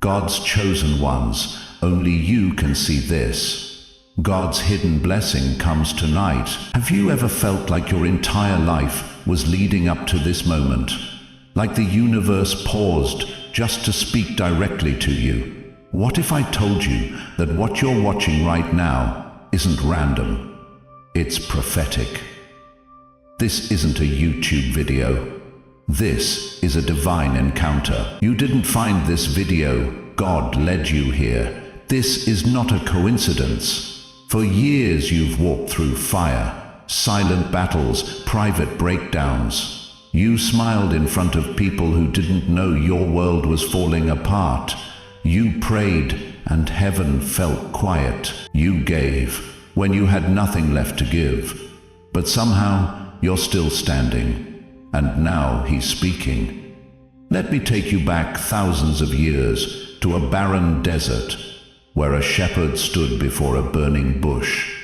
God's chosen ones, only you can see this. God's hidden blessing comes tonight. Have you ever felt like your entire life was leading up to this moment? Like the universe paused just to speak directly to you? What if I told you that what you're watching right now isn't random? It's prophetic. This isn't a YouTube video. This is a divine encounter. You didn't find this video. God led you here. This is not a coincidence. For years you've walked through fire, silent battles, private breakdowns. You smiled in front of people who didn't know your world was falling apart. You prayed and heaven felt quiet. You gave when you had nothing left to give. But somehow you're still standing. And now he's speaking. Let me take you back thousands of years to a barren desert where a shepherd stood before a burning bush.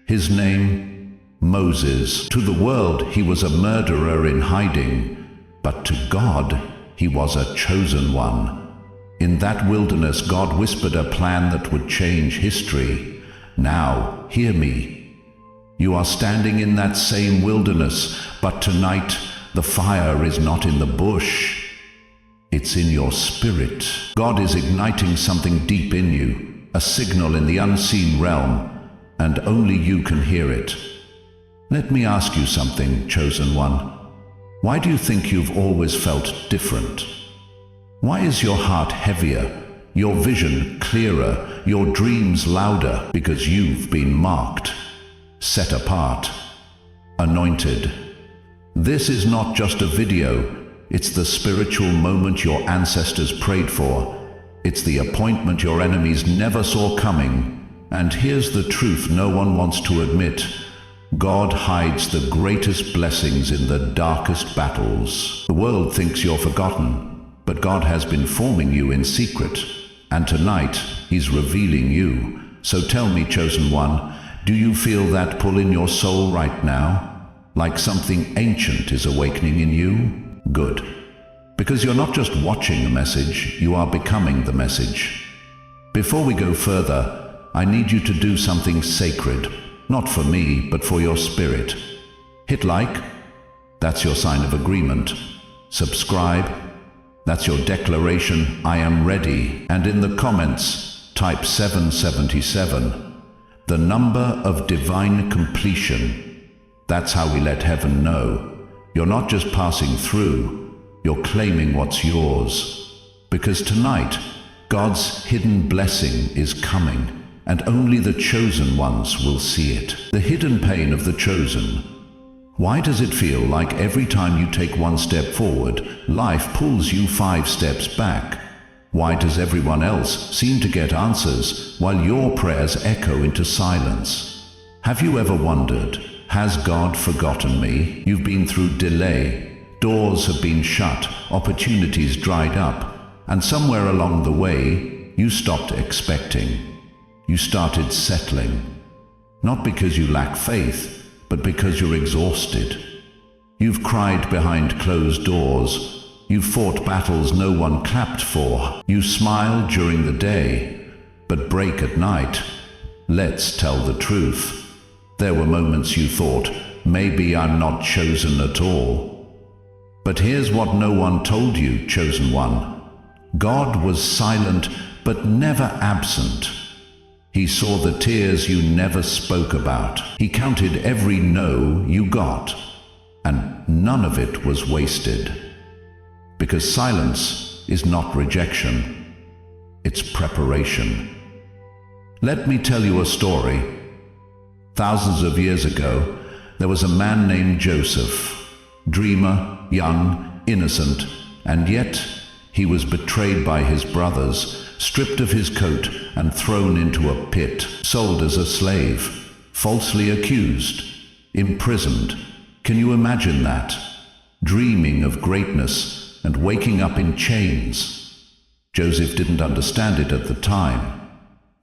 His name, Moses. To the world, he was a murderer in hiding, but to God, he was a chosen one. In that wilderness, God whispered a plan that would change history. Now, hear me. You are standing in that same wilderness, but tonight, the fire is not in the bush. It's in your spirit. God is igniting something deep in you, a signal in the unseen realm, and only you can hear it. Let me ask you something, chosen one. Why do you think you've always felt different? Why is your heart heavier, your vision clearer, your dreams louder? Because you've been marked, set apart, anointed. This is not just a video, it's the spiritual moment your ancestors prayed for. It's the appointment your enemies never saw coming. And here's the truth no one wants to admit. God hides the greatest blessings in the darkest battles. The world thinks you're forgotten, but God has been forming you in secret. And tonight, He's revealing you. So tell me, chosen one, do you feel that pull in your soul right now? Like something ancient is awakening in you? Good. Because you're not just watching a message, you are becoming the message. Before we go further, I need you to do something sacred, not for me, but for your spirit. Hit like, that's your sign of agreement. Subscribe, that's your declaration, I am ready. And in the comments, type 777, the number of divine completion. That's how we let heaven know. You're not just passing through, you're claiming what's yours. Because tonight, God's hidden blessing is coming, and only the chosen ones will see it. The hidden pain of the chosen. Why does it feel like every time you take one step forward, life pulls you 5 steps back? Why does everyone else seem to get answers while your prayers echo into silence? Have you ever wondered, has God forgotten me? You've been through delay, doors have been shut, opportunities dried up, and somewhere along the way, you stopped expecting. You started settling. Not because you lack faith, but because you're exhausted. You've cried behind closed doors. You've fought battles no one clapped for. You smiled during the day, but break at night. Let's tell the truth. There were moments you thought, maybe I'm not chosen at all. But here's what no one told you, chosen one. God was silent, but never absent. He saw the tears you never spoke about. He counted every no you got, and none of it was wasted. Because silence is not rejection, it's preparation. Let me tell you a story. Thousands of years ago, there was a man named Joseph, dreamer, young, innocent, and yet he was betrayed by his brothers, stripped of his coat and thrown into a pit, sold as a slave, falsely accused, imprisoned. Can you imagine that? Dreaming of greatness and waking up in chains. Joseph didn't understand it at the time.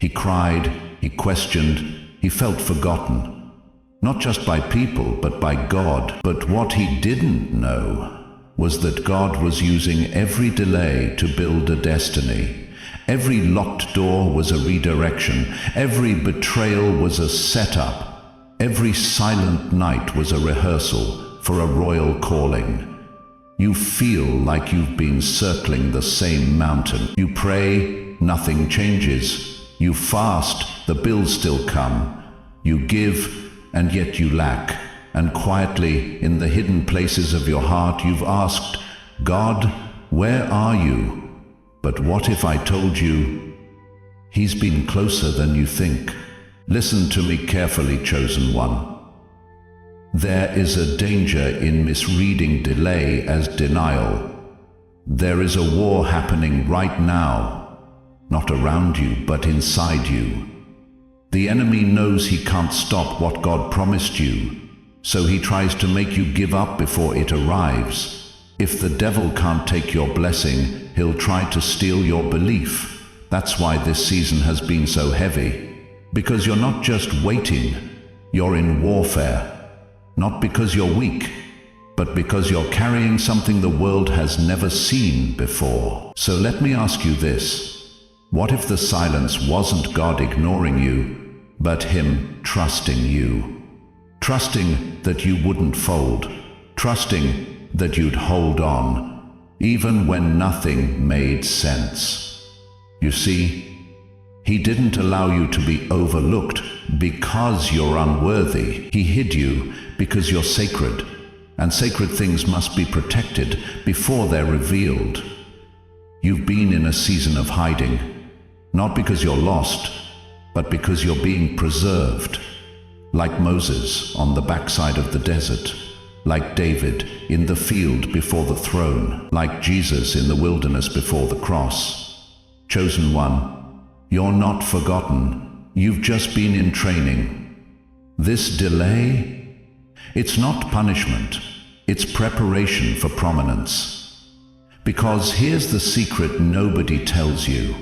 He cried, he questioned, he felt forgotten, not just by people, but by God. But what he didn't know was that God was using every delay to build a destiny. Every locked door was a redirection. Every betrayal was a setup. Every silent night was a rehearsal for a royal calling. You feel like you've been circling the same mountain. You pray, nothing changes. You fast, the bills still come. You give, and yet you lack. And quietly, in the hidden places of your heart, you've asked, God, where are you? But what if I told you, He's been closer than you think? Listen to me carefully, chosen one. There is a danger in misreading delay as denial. There is a war happening right now, not around you, but inside you. The enemy knows he can't stop what God promised you, so he tries to make you give up before it arrives. If the devil can't take your blessing, he'll try to steal your belief. That's why this season has been so heavy. Because you're not just waiting, you're in warfare. Not because you're weak, but because you're carrying something the world has never seen before. So let me ask you this. What if the silence wasn't God ignoring you, but Him trusting you? Trusting that you wouldn't fold. Trusting that you'd hold on, even when nothing made sense. You see, He didn't allow you to be overlooked because you're unworthy. He hid you because you're sacred, and sacred things must be protected before they're revealed. You've been in a season of hiding, not because you're lost, but because you're being preserved. Like Moses on the backside of the desert, like David in the field before the throne, like Jesus in the wilderness before the cross. Chosen one, you're not forgotten. You've just been in training. This delay, it's not punishment. It's preparation for prominence. Because here's the secret nobody tells you.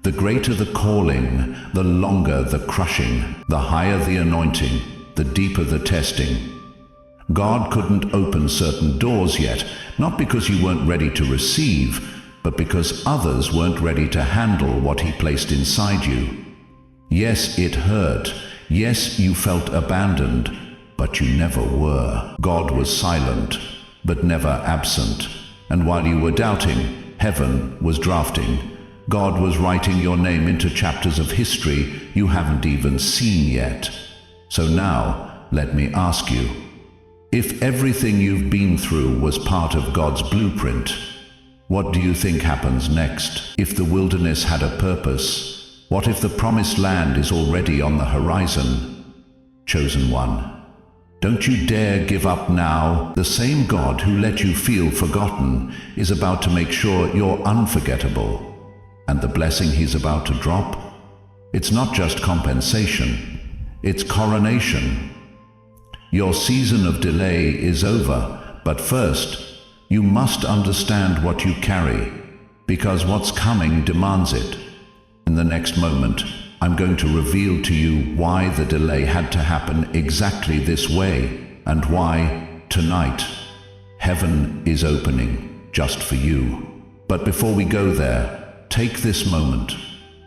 The greater the calling, the longer the crushing, the higher the anointing, the deeper the testing. God couldn't open certain doors yet, not because you weren't ready to receive, but because others weren't ready to handle what He placed inside you. Yes, it hurt. Yes, you felt abandoned, but you never were. God was silent, but never absent. And while you were doubting, heaven was drafting. God was writing your name into chapters of history you haven't even seen yet. So now, let me ask you, if everything you've been through was part of God's blueprint, what do you think happens next? If the wilderness had a purpose, what if the promised land is already on the horizon? Chosen one, don't you dare give up now. The same God who let you feel forgotten is about to make sure you're unforgettable. And the blessing He's about to drop, it's not just compensation, it's coronation. Your season of delay is over, but first, you must understand what you carry, because what's coming demands it. In the next moment, I'm going to reveal to you why the delay had to happen exactly this way, and why, tonight, heaven is opening just for you. But before we go there, take this moment.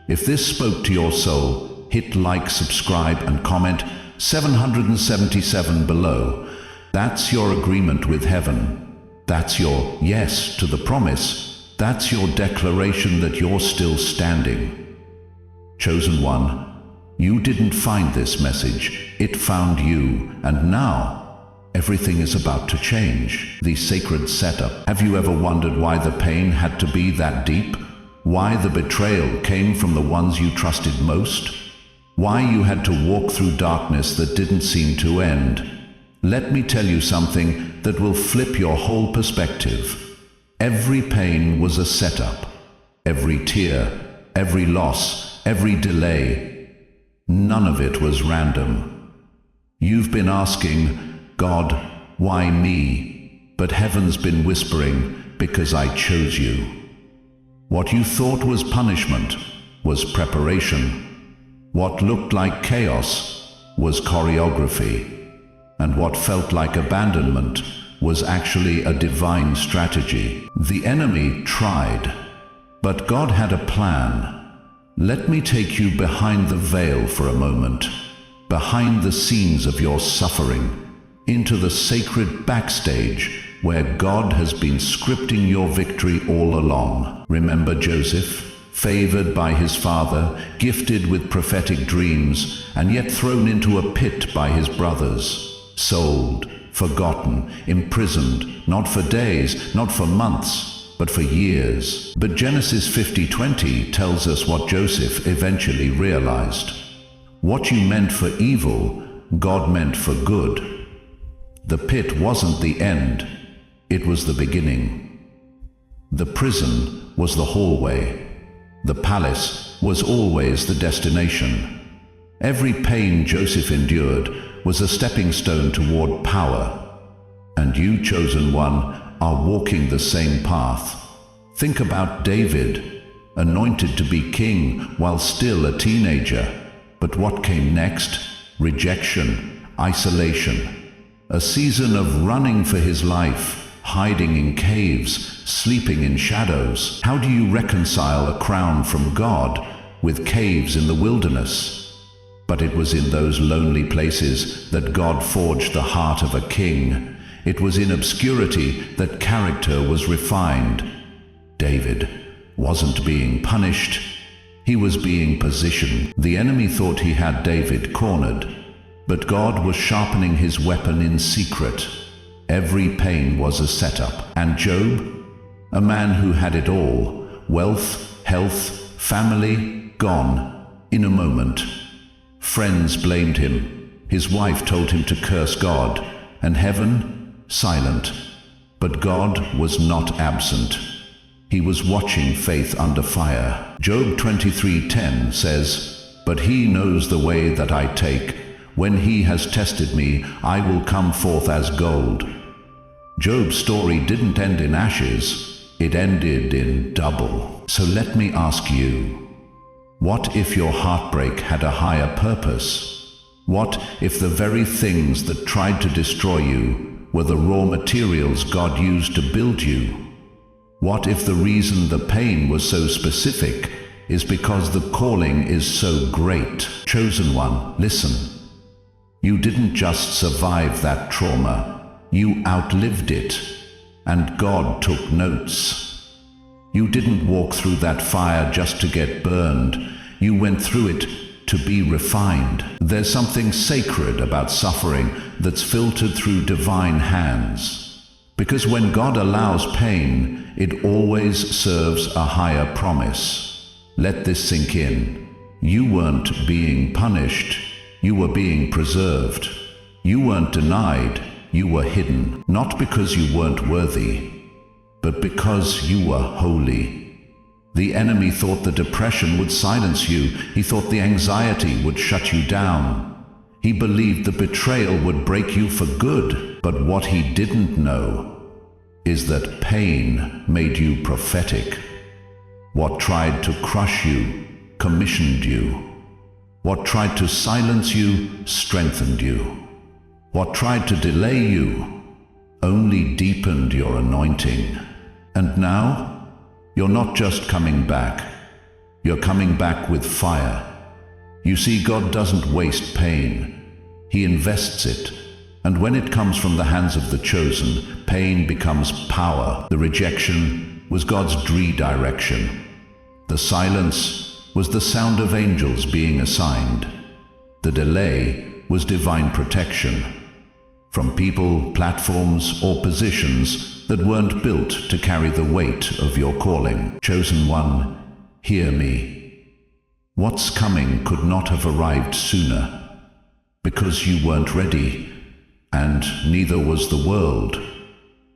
If this spoke to your soul, hit like, subscribe, and comment 777 below. That's your agreement with heaven. That's your yes to the promise. That's your declaration that you're still standing. Chosen one, you didn't find this message. It found you, and now everything is about to change. The sacred setup. Have you ever wondered why the pain had to be that deep? Why the betrayal came from the ones you trusted most? Why you had to walk through darkness that didn't seem to end? Let me tell you something that will flip your whole perspective. Every pain was a setup. Every tear, every loss, every delay. None of it was random. You've been asking, God, why me? But heaven's been whispering, because I chose you. What you thought was punishment was preparation. What looked like chaos was choreography. And what felt like abandonment was actually a divine strategy. The enemy tried. But God had a plan. Let me take you behind the veil for a moment, behind the scenes of your suffering, into the sacred backstage where God has been scripting your victory all along. Remember Joseph? Favored by his father, gifted with prophetic dreams, and yet thrown into a pit by his brothers. Sold, forgotten, imprisoned, not for days, not for months, but for years. But Genesis 50:20 tells us what Joseph eventually realized. What you meant for evil, God meant for good. The pit wasn't the end, it was the beginning. The prison was the hallway. The palace was always the destination. Every pain Joseph endured was a stepping stone toward power. And you, chosen one, are walking the same path. Think about David, anointed to be king while still a teenager. But what came next? Rejection, isolation, a season of running for his life, hiding in caves, sleeping in shadows. How do you reconcile a crown from God with caves in the wilderness? But it was in those lonely places that God forged the heart of a king. It was in obscurity that character was refined. David wasn't being punished, he was being positioned. The enemy thought he had David cornered, but God was sharpening his weapon in secret. Every pain was a setup. And Job, a man who had it all, wealth, health, family, gone in a moment. Friends blamed him, his wife told him to curse God, and heaven, silent. But God was not absent. He was watching faith under fire. Job 23:10 says, "But he knows the way that I take. When he has tested me, I will come forth as gold." Job's story didn't end in ashes, it ended in double. So let me ask you, what if your heartbreak had a higher purpose? What if the very things that tried to destroy you were the raw materials God used to build you? What if the reason the pain was so specific is because the calling is so great? Chosen one, listen. You didn't just survive that trauma. You outlived it, and God took notes. You didn't walk through that fire just to get burned. You went through it to be refined. There's something sacred about suffering that's filtered through divine hands. Because when God allows pain, it always serves a higher promise. Let this sink in. You weren't being punished, you were being preserved. You weren't denied, you were hidden, not because you weren't worthy, but because you were holy. The enemy thought the depression would silence you. He thought the anxiety would shut you down. He believed the betrayal would break you for good. But what he didn't know is that pain made you prophetic. What tried to crush you commissioned you. What tried to silence you strengthened you. What tried to delay you only deepened your anointing. And now, you're not just coming back, you're coming back with fire. You see, God doesn't waste pain, He invests it. And when it comes from the hands of the chosen, pain becomes power. The rejection was God's redirection. The silence was the sound of angels being assigned. The delay was divine protection from people, platforms, or positions that weren't built to carry the weight of your calling. Chosen one, hear me. What's coming could not have arrived sooner, because you weren't ready, and neither was the world.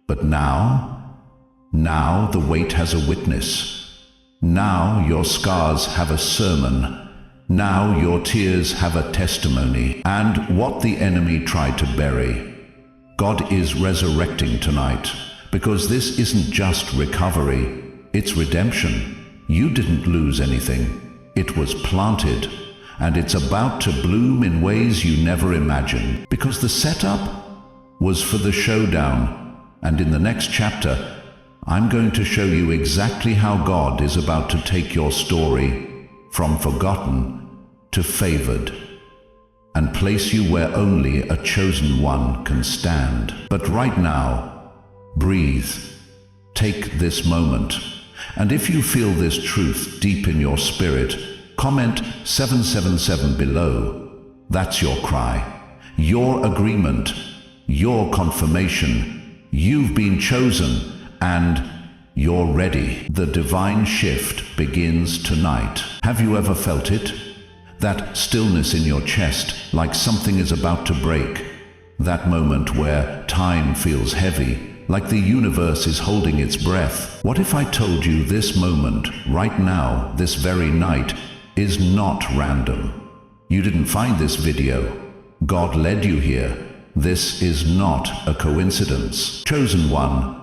But now the weight has a witness. Now your scars have a sermon. Now your tears have a testimony. And what the enemy tried to bury, God is resurrecting tonight, because this isn't just recovery, it's redemption. You didn't lose anything. It was planted, and it's about to bloom in ways you never imagined. Because the setup was for the showdown, and in the next chapter, I'm going to show you exactly how God is about to take your story from forgotten to favored and place you where only a chosen one can stand. But right now, breathe. Take this moment. And if you feel this truth deep in your spirit, comment 777 below. That's your cry, your agreement, your confirmation. You've been chosen and you're ready. The divine shift begins tonight. Have you ever felt it? That stillness in your chest, like something is about to break. That moment where time feels heavy, like the universe is holding its breath. What if I told you this moment, right now, this very night, is not random? You didn't find this video. God led you here. This is not a coincidence. Chosen one,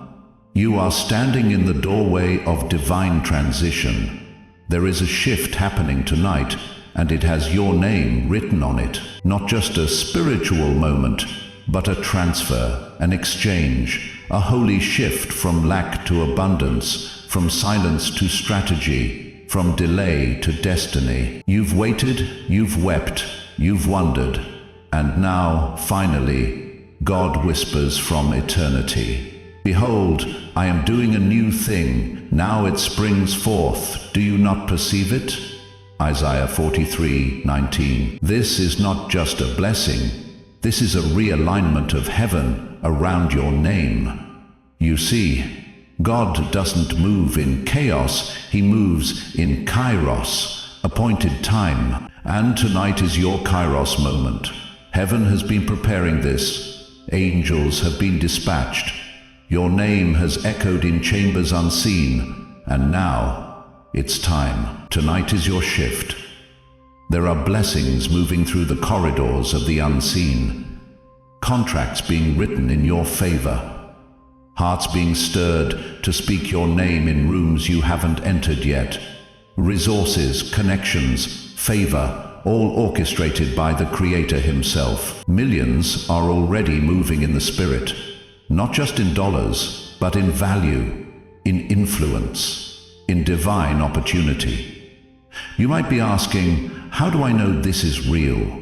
you are standing in the doorway of divine transition. There is a shift happening tonight, and it has your name written on it. Not just a spiritual moment, but a transfer, an exchange, a holy shift from lack to abundance, from silence to strategy, from delay to destiny. You've waited, you've wept, you've wondered, and now, finally, God whispers from eternity. Behold, I am doing a new thing. Now it springs forth. Do you not perceive it? Isaiah 43:19. This is not just a blessing. This is a realignment of heaven around your name. You see, God doesn't move in chaos. He moves in kairos, appointed time. And tonight is your kairos moment. Heaven has been preparing this. Angels have been dispatched. Your name has echoed in chambers unseen. And now, it's time. Tonight is your shift. There are blessings moving through the corridors of the unseen. Contracts being written in your favor. Hearts being stirred to speak your name in rooms you haven't entered yet. Resources, connections, favor, all orchestrated by the Creator himself. Millions are already moving in the Spirit, not just in dollars, but in value, in influence, in divine opportunity. You might be asking, how do I know this is real?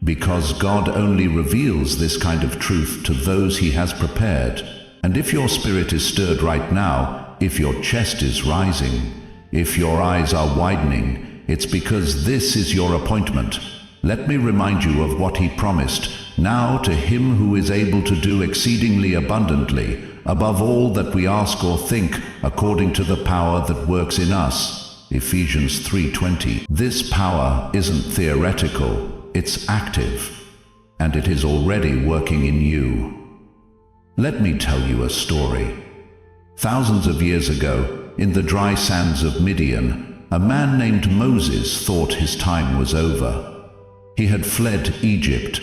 Because God only reveals this kind of truth to those he has prepared. And if your spirit is stirred right now, if your chest is rising, if your eyes are widening, it's because this is your appointment. Let me remind you of what he promised. Now to him who is able to do exceedingly abundantly, above all that we ask or think, according to the power that works in us. Ephesians 3:20. This power isn't theoretical, it's active, and it is already working in you. Let me tell you a story. Thousands of years ago, in the dry sands of Midian, a man named Moses thought his time was over. He had fled Egypt,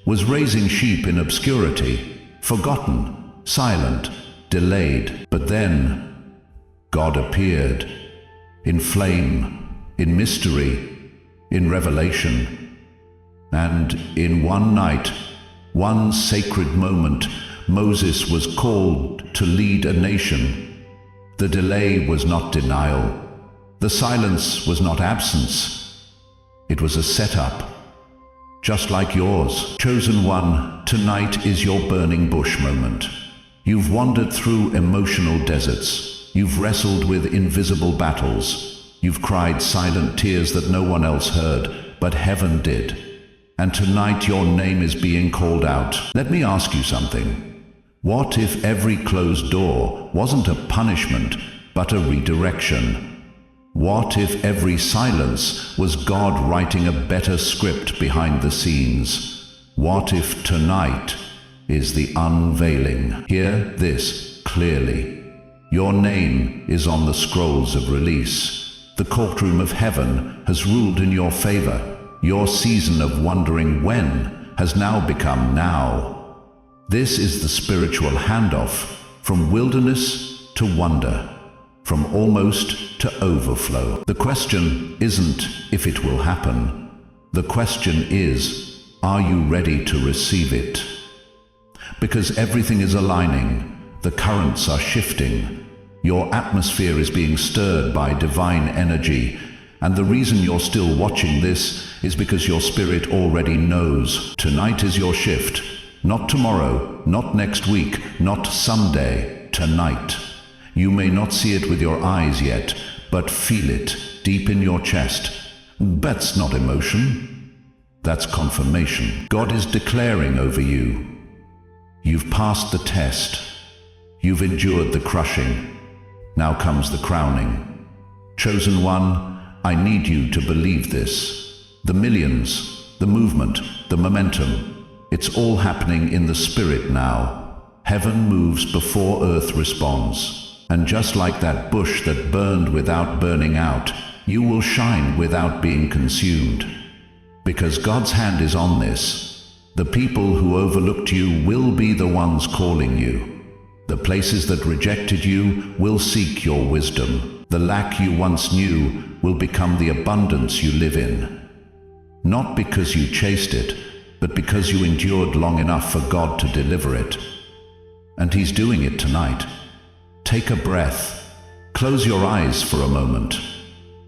was raising sheep in obscurity, forgotten, silent, delayed. But then, God appeared, in flame, in mystery, in revelation. And in one night, one sacred moment, Moses was called to lead a nation. The delay was not denial. The silence was not absence. It was a setup, just like yours. Chosen one, tonight is your burning bush moment. You've wandered through emotional deserts. You've wrestled with invisible battles. You've cried silent tears that no one else heard, but heaven did. And tonight your name is being called out. Let me ask you something. What if every closed door wasn't a punishment, but a redirection? What if every silence was God writing a better script behind the scenes? What if tonight is the unveiling? Hear this clearly. Your name is on the scrolls of release. The courtroom of heaven has ruled in your favor. Your season of wondering when has now become now. This is the spiritual handoff from wilderness to wonder, from almost to overflow. The question isn't if it will happen. The question is, are you ready to receive it? Because everything is aligning. The currents are shifting. Your atmosphere is being stirred by divine energy. And the reason you're still watching this is because your spirit already knows. Tonight is your shift. Not tomorrow, not next week, not someday. Tonight. You may not see it with your eyes yet, but feel it deep in your chest. That's not emotion. That's confirmation. God is declaring over you. You've passed the test. You've endured the crushing. Now comes the crowning. Chosen one, I need you to believe this. The millions, the movement, the momentum, it's all happening in the spirit now. Heaven moves before earth responds. And just like that bush that burned without burning out, you will shine without being consumed. Because God's hand is on this. The people who overlooked you will be the ones calling you. The places that rejected you will seek your wisdom. The lack you once knew will become the abundance you live in. Not because you chased it, but because you endured long enough for God to deliver it. And He's doing it tonight. Take a breath. Close your eyes for a moment.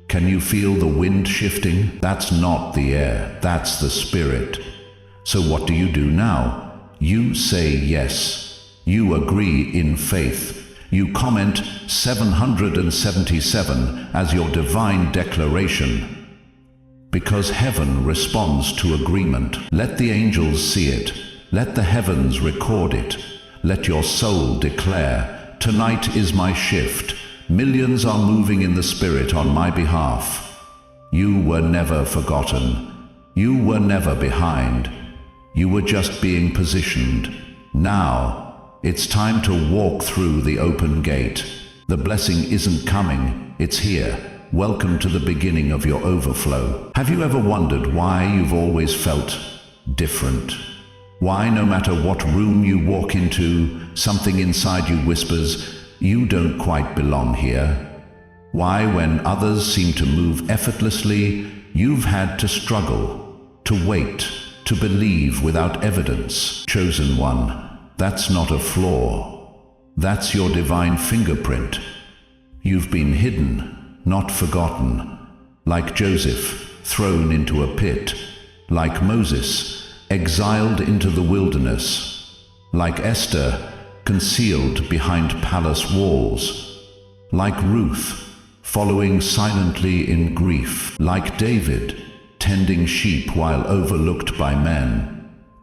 Can you feel the wind shifting? That's not the air, that's the Spirit. So what do you do now? You say yes. You agree in faith. You comment 777 as your divine declaration. Because heaven responds to agreement. Let the angels see it. Let the heavens record it. Let your soul declare, tonight is my shift. Millions are moving in the Spirit on my behalf. You were never forgotten. You were never behind. You were just being positioned. Now, it's time to walk through the open gate. The blessing isn't coming, it's here. Welcome to the beginning of your overflow. Have you ever wondered why you've always felt different? Why, no matter what room you walk into, something inside you whispers, you don't quite belong here? Why, when others seem to move effortlessly, you've had to struggle, to wait, to believe without evidence? Chosen one, that's not a flaw. That's your divine fingerprint. You've been hidden, not forgotten. Like Joseph, thrown into a pit. Like Moses, exiled into the wilderness. Like Esther, concealed behind palace walls. Like Ruth, following silently in grief. Like David, tending sheep while overlooked by men,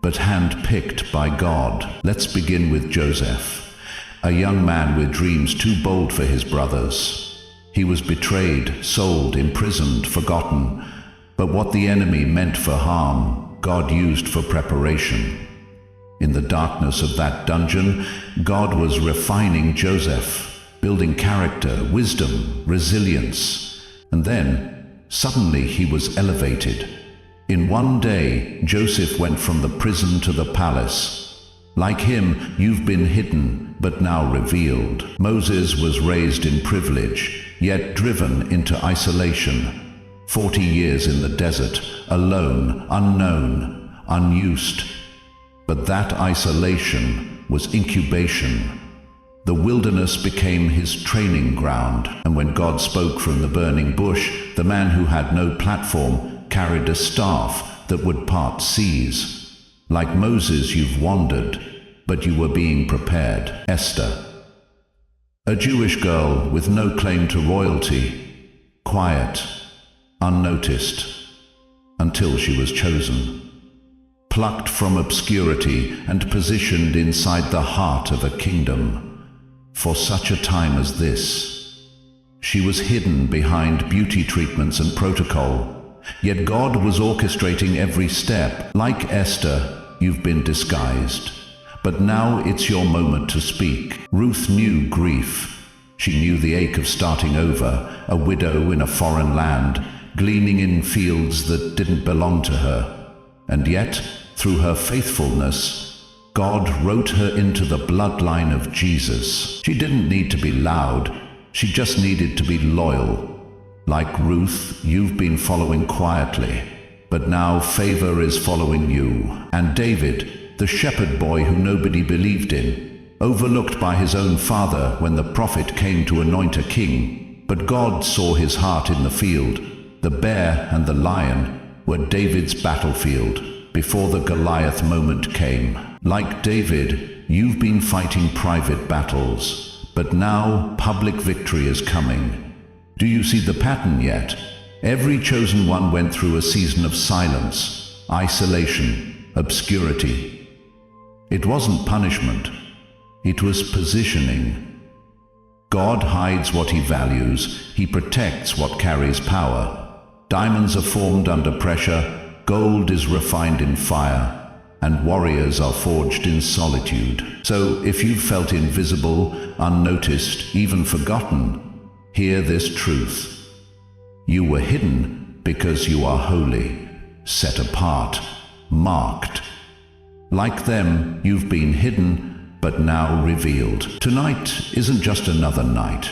but hand-picked by God. Let's begin with Joseph, a young man with dreams too bold for his brothers. He was betrayed, sold, imprisoned, forgotten, but what the enemy meant for harm, God used for preparation. In the darkness of that dungeon, God was refining Joseph, building character, wisdom, resilience, and then, suddenly he was elevated. In one day, Joseph went from the prison to the palace. Like him, you've been hidden, but now revealed. Moses was raised in privilege, yet driven into isolation. 40 years in the desert, alone, unknown, unused. But that isolation was incubation. The wilderness became his training ground, and when God spoke from the burning bush, the man who had no platform carried a staff that would part seas. Like Moses, you've wandered, but you were being prepared. Esther, a Jewish girl with no claim to royalty, quiet, unnoticed, until she was chosen. Plucked from obscurity and positioned inside the heart of a kingdom. For such a time as this. She was hidden behind beauty treatments and protocol. Yet God was orchestrating every step. Like Esther, you've been disguised. But now it's your moment to speak. Ruth knew grief. She knew the ache of starting over, a widow in a foreign land, gleaning in fields that didn't belong to her. And yet, through her faithfulness, God wrote her into the bloodline of Jesus. She didn't need to be loud. She just needed to be loyal. Like Ruth, you've been following quietly, but now favor is following you. And David, the shepherd boy who nobody believed in, overlooked by his own father when the prophet came to anoint a king. But God saw his heart in the field. The bear and the lion were David's battlefield before the Goliath moment came. Like David, you've been fighting private battles, but now public victory is coming. Do you see the pattern yet? Every chosen one went through a season of silence, isolation, obscurity. It wasn't punishment. It was positioning. God hides what he values. He protects what carries power. Diamonds are formed under pressure, gold is refined in fire, and warriors are forged in solitude. So if you've felt invisible, unnoticed, even forgotten, hear this truth. You were hidden because you are holy, set apart, marked. Like them, you've been hidden, but now revealed. Tonight isn't just another night.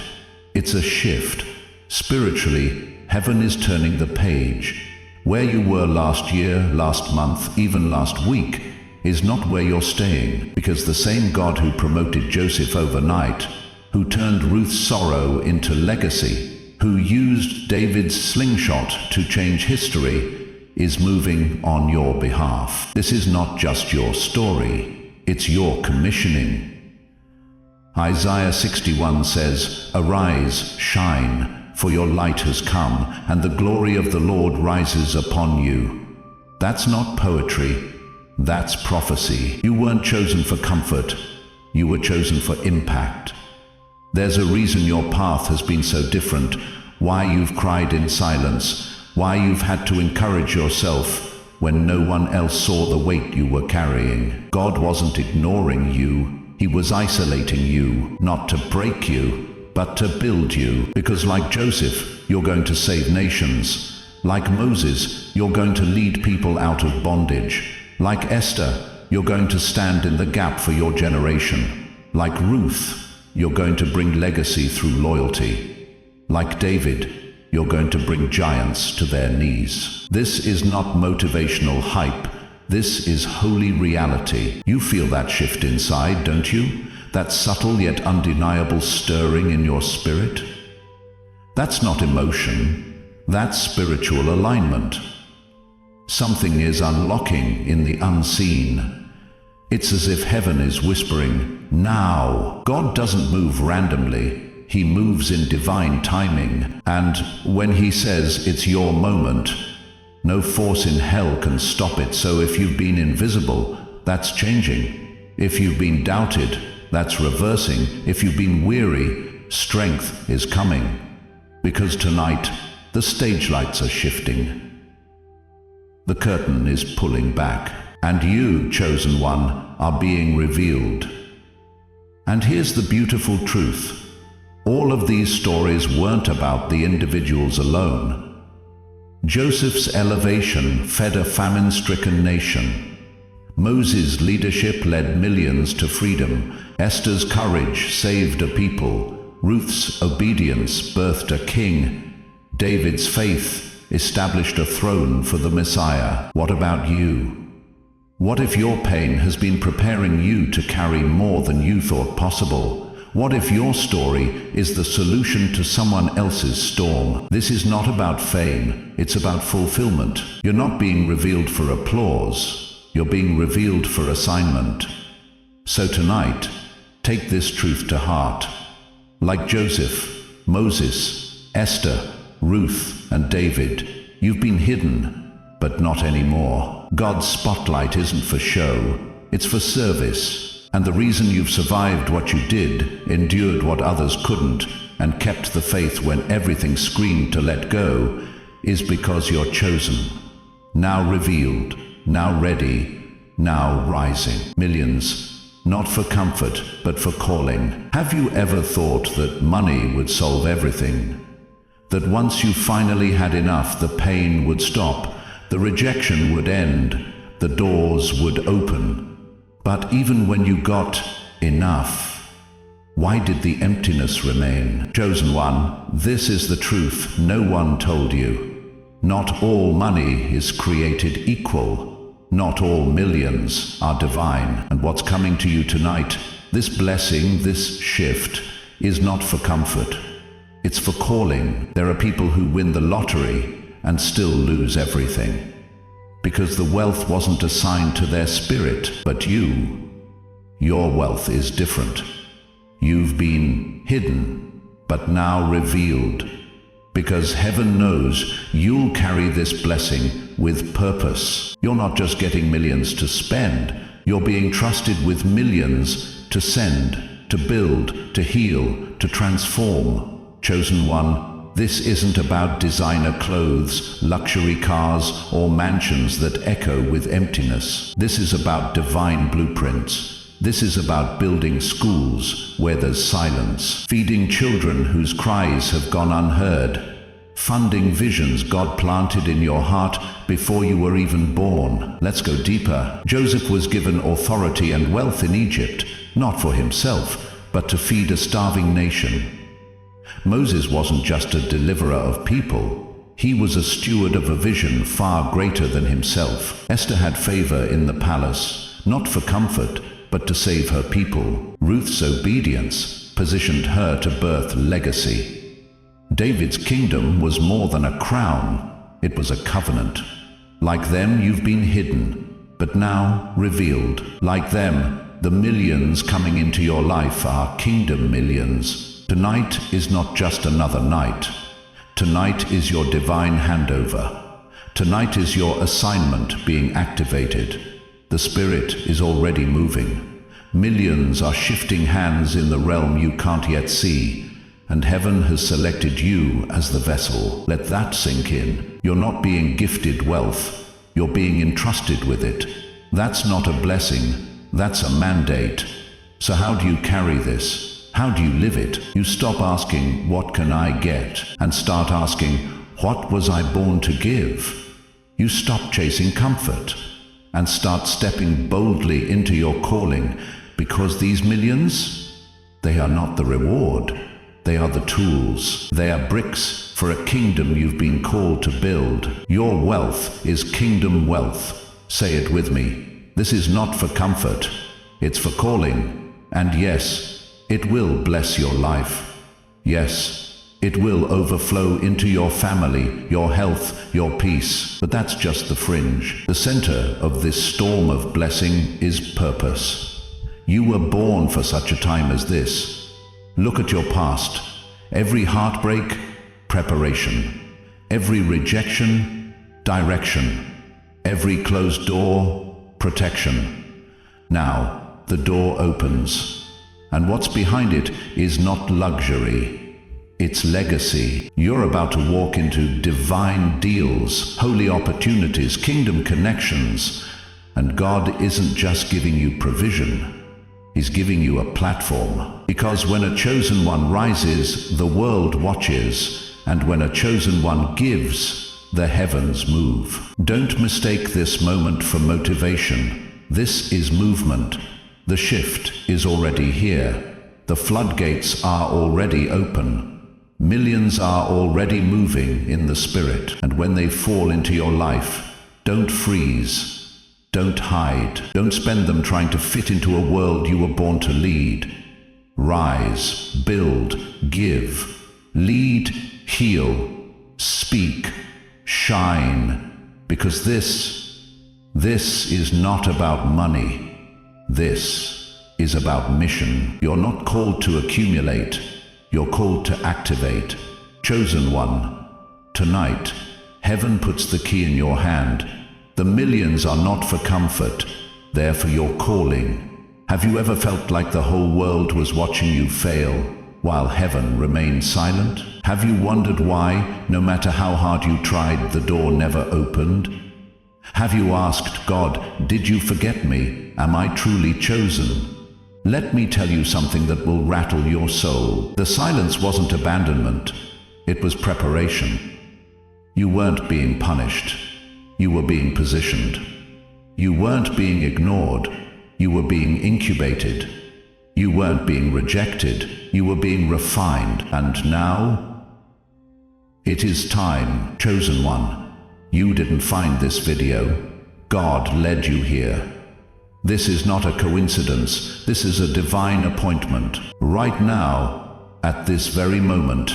It's a shift. Spiritually, heaven is turning the page. Where you were last year, last month, even last week, is not where you're staying, because the same God who promoted Joseph overnight, who turned Ruth's sorrow into legacy, who used David's slingshot to change history, is moving on your behalf. This is not just your story, it's your commissioning. Isaiah 61 says, "Arise, shine, for your light has come, and the glory of the Lord rises upon you." That's not poetry, that's prophecy. You weren't chosen for comfort, you were chosen for impact. There's a reason your path has been so different, why you've cried in silence, why you've had to encourage yourself when no one else saw the weight you were carrying. God wasn't ignoring you, he was isolating you, not to break you, but to build you. Because like Joseph, you're going to save nations. Like Moses, you're going to lead people out of bondage. Like Esther, you're going to stand in the gap for your generation. Like Ruth, you're going to bring legacy through loyalty. Like David, you're going to bring giants to their knees. This is not motivational hype. This is holy reality. You feel that shift inside, don't you? That subtle yet undeniable stirring in your spirit? That's not emotion, that's spiritual alignment. Something is unlocking in the unseen. It's as if heaven is whispering, now. God doesn't move randomly, he moves in divine timing. And when he says it's your moment, no force in hell can stop it. So if you've been invisible, that's changing. If you've been doubted, that's reversing. If you've been weary, strength is coming. Because tonight, the stage lights are shifting. The curtain is pulling back, and you, chosen one, are being revealed. And here's the beautiful truth. All of these stories weren't about the individuals alone. Joseph's elevation fed a famine-stricken nation. Moses' leadership led millions to freedom. Esther's courage saved a people. Ruth's obedience birthed a king. David's faith established a throne for the Messiah. What about you? What if your pain has been preparing you to carry more than you thought possible? What if your story is the solution to someone else's storm? This is not about fame, it's about fulfillment. You're not being revealed for applause. You're being revealed for assignment. So tonight, take this truth to heart. Like Joseph, Moses, Esther, Ruth, and David, you've been hidden, but not anymore. God's spotlight isn't for show, it's for service. And the reason you've survived what you did, endured what others couldn't, and kept the faith when everything screamed to let go, is because you're chosen. Now revealed, now ready, now rising. Millions, not for comfort, but for calling. Have you ever thought that money would solve everything? That once you finally had enough, the pain would stop, the rejection would end, the doors would open. But even when you got enough, why did the emptiness remain? Chosen one, this is the truth no one told you. Not all money is created equal. Not all millions are divine. And what's coming to you tonight This blessing, this shift, is not for comfort. It's for calling. There are people who win the lottery and still lose everything, because the wealth wasn't assigned to their spirit, but you. Your wealth is different. You've been hidden, but now revealed, because heaven knows you'll carry this blessing with purpose. You're not just getting millions to spend, you're being trusted with millions to send, to build, to heal, to transform. Chosen one, this isn't about designer clothes, luxury cars, or mansions that echo with emptiness. This is about divine blueprints. This is about building schools where there's silence, feeding children whose cries have gone unheard, funding visions God planted in your heart before you were even born. Let's go deeper. Joseph was given authority and wealth in Egypt, not for himself, but to feed a starving nation. Moses wasn't just a deliverer of people. He was a steward of a vision far greater than himself. Esther had favor in the palace, not for comfort, but to save her people. Ruth's obedience positioned her to birth legacy. David's kingdom was more than a crown, it was a covenant. Like them, you've been hidden, but now revealed. Like them, the millions coming into your life are kingdom millions. Tonight is not just another night. Tonight is your divine handover. Tonight is your assignment being activated. The Spirit is already moving. Millions are shifting hands in the realm you can't yet see, and heaven has selected you as the vessel. Let that sink in. You're not being gifted wealth, you're being entrusted with it. That's not a blessing, that's a mandate. So how do you carry this? How do you live it? You stop asking, what can I get? And start asking, what was I born to give? You stop chasing comfort and start stepping boldly into your calling, because these millions, they are not the reward. They are the tools. They are bricks for a kingdom you've been called to build. Your wealth is kingdom wealth. Say it with me. This is not for comfort. It's for calling. And yes, it will bless your life. Yes, it will overflow into your family, your health, your peace. But that's just the fringe. The center of this storm of blessing is purpose. You were born for such a time as this. Look at your past. Every heartbreak, preparation. Every rejection, direction. Every closed door, protection. Now, the door opens. And what's behind it is not luxury, it's legacy. You're about to walk into divine deals, holy opportunities, kingdom connections. And God isn't just giving you provision, He's giving you a platform. Because when a chosen one rises, the world watches. And when a chosen one gives, the heavens move. Don't mistake this moment for motivation. This is movement. The shift is already here. The floodgates are already open. Millions are already moving in the Spirit. And when they fall into your life, don't freeze. Don't hide. Don't spend them trying to fit into a world you were born to lead. Rise, build, give, lead, heal, speak, shine. Because this is not about money. This is about mission. You're not called to accumulate. You're called to activate. Chosen one, tonight, heaven puts the key in your hand. The millions are not for comfort. They're for your calling. Have you ever felt like the whole world was watching you fail, while heaven remained silent? Have you wondered why, no matter how hard you tried, the door never opened? Have you asked God, did you forget me? Am I truly chosen? Let me tell you something that will rattle your soul. The silence wasn't abandonment. It was preparation. You weren't being punished. You were being positioned. You weren't being ignored. You were being incubated. You weren't being rejected. You were being refined. And now, it is time, chosen one. You didn't find this video. God led you here. This is not a coincidence. This is a divine appointment. Right now, at this very moment,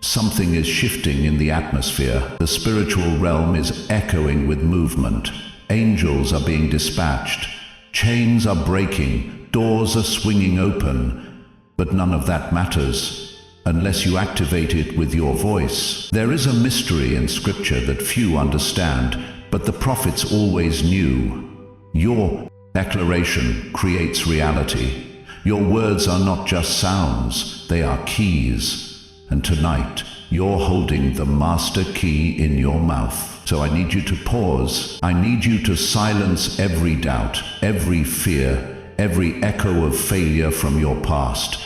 something is shifting in the atmosphere. The spiritual realm is echoing with movement. Angels are being dispatched. Chains are breaking. Doors are swinging open. But none of that matters unless you activate it with your voice. There is a mystery in Scripture that few understand, but the prophets always knew. Your declaration creates reality. Your words are not just sounds, they are keys. And tonight, you're holding the master key in your mouth. So I need you to pause. I need you to silence every doubt, every fear, every echo of failure from your past.